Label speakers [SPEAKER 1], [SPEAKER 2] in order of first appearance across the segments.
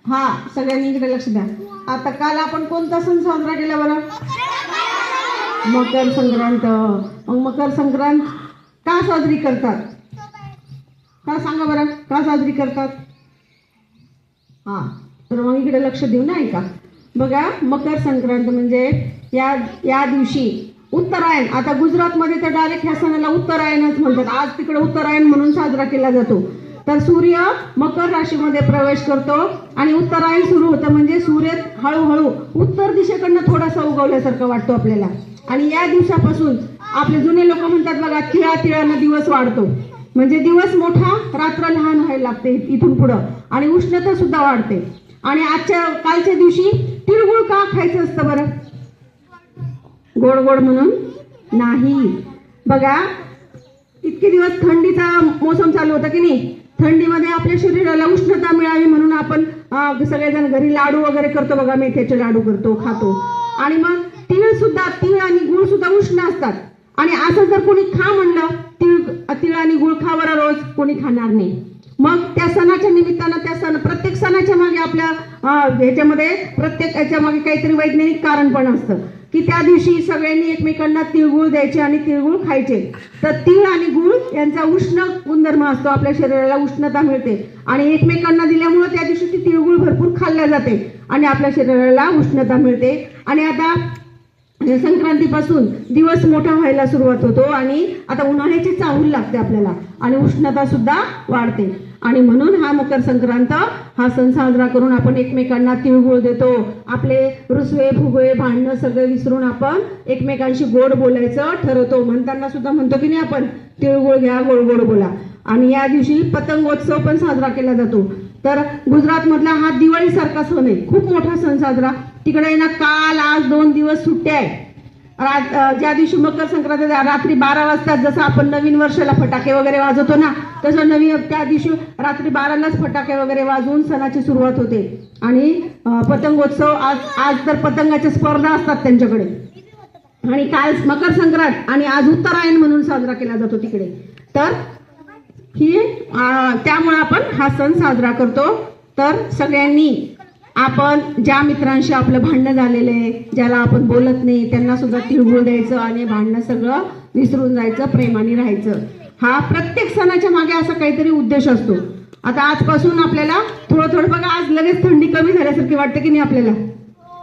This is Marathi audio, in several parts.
[SPEAKER 1] हा, सगळ्यांनी इकडे लक्ष द्या. आता काल आपण कोणता सण साजरा केला बरं? मकर संक्रांत. मग मकर संक्रांत का साजरी करतात? का सांगा बरं, का साजरी करतात? हा, तर मग इकडे लक्ष देऊ ना, ऐका. बघा, मकर संक्रांत म्हणजे या दिवशी उत्तरायण. आता गुजरातमध्ये तर डायरेक्ट ह्या सणाला उत्तरायणच म्हणतात. आज तिकडे उत्तरायण म्हणून साजरा केला जातो. तर सूर्य मकर राशीमध्ये प्रवेश करतो आणि उत्तरायण सुरू होतं. म्हणजे सूर्य हळूहळू उत्तर दिशेकडनं थोडासा उगवल्यासारखं वाटतो आपल्याला. आणि या दिवसापासून आपले जुने लोक म्हणतात बघा, तिळानं दिवस वाढतो. म्हणजे दिवस मोठा, रात्र लहान व्हायला लागते इथून पुढं, आणि उष्णता सुद्धा वाढते. आणि कालच्या दिवशी तिळगुळ का खायचं असतं बरं? गोड गोड म्हणून नाही. बघा, इतके दिवस थंडीचा मोसम चालू होता की नाही. थंडीमध्ये आपल्या शरीराला उष्णता मिळावी म्हणून आपण सगळेजण घरी लाडू वगैरे करतो बघा, मेथ्याचे लाडू करतो, खातो. आणि मग तीळ आणि गुळ सुद्धा उष्ण असतात. आणि असं जर कोणी खा म्हणलं, तीळ आणि गुळ खा बरं रोज, कोणी खाणार नाही. मग त्या सणाच्या निमित्तानं प्रत्येक सणाच्या मागे आपल्या प्रत्येक याच्या मागे काहीतरी वैज्ञानिक कारण पण असतं की त्या दिवशी सगळ्यांनी एकमेकांना तिळगुळ द्यायचे आणि तिळगुळ खायचे. तर तीळ आणि गुळ यांचा उष्ण गुणधर्म असतो, आपल्या शरीराला उष्णता मिळते. आणि एकमेकांना दिल्यामुळे त्या दिवशी ती तिळगुळ भरपूर खाल्ल्या जाते आणि आपल्या शरीराला उष्णता मिळते. आणि आता संक्रांतीपासून दिवस मोठा व्हायला सुरुवात होतो आणि आता उन्हाळ्याची चाहूल लागते आपल्याला आणि उष्णता सुद्धा वाढते. आणि म्हणून हा मकर संक्रांत हा सण साजरा करून आपण एकमेकांना तिळगुळ देतो. आपले रुसवे फुगवे भांडणं सगळे विसरून आपण एकमेकांशी गोड बोलायचं ठरवतो. म्हणताना सुद्धा म्हणतो की नाही आपण, तिळगुळ घ्या, गोड गोड बोला. आणि या दिवशी पतंगोत्सव पण साजरा केला जातो. तर गुजरात मधला हा दिवाळी सारखा सण आहे, खूप मोठा सण साजरा. तिकडे ना काल आज 2 दिवस सुट्ट्या आहे. ज्या दिवशी मकर संक्रांत रात्री 12 वाजता जसं आपण नवीन वर्षाला फटाके वगैरे वाजवतो ना, तसं त्या दिवशी रात्री 12लाच फटाके वगैरे वाजवून सणाची सुरुवात होते. आणि पतंगोत्सव आज तर पतंगाच्या स्पर्धा असतात त्यांच्याकडे. आणि काल मकर संक्रांत आणि आज उत्तरायण म्हणून साजरा केला जातो तिकडे. तर त्यामुळे आपण हा सण साजरा करतो. तर सगळ्यांनी आपण ज्या मित्रांशी आपलं भांडणं झालेलं आहे, ज्याला आपण बोलत नाही, त्यांना सुद्धा तिळगुळ द्यायचं आणि भांडणं सगळं विसरून जायचं, प्रेमाने राहायचं. हा प्रत्येक सणाच्या मागे असा काहीतरी उद्देश असतो. आता आजपासून आपल्याला थोडं बघा, आज लगेच थंडी कमी झाल्यासारखी वाटते की नाही आपल्याला.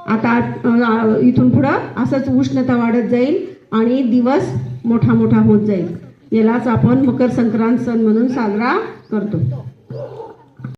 [SPEAKER 1] आता इथून पुढं असंच उष्णता वाढत जाईल आणि दिवस मोठा होत जाईल. यालाच आपण मकर संक्रांत सण म्हणून साजरा करतो.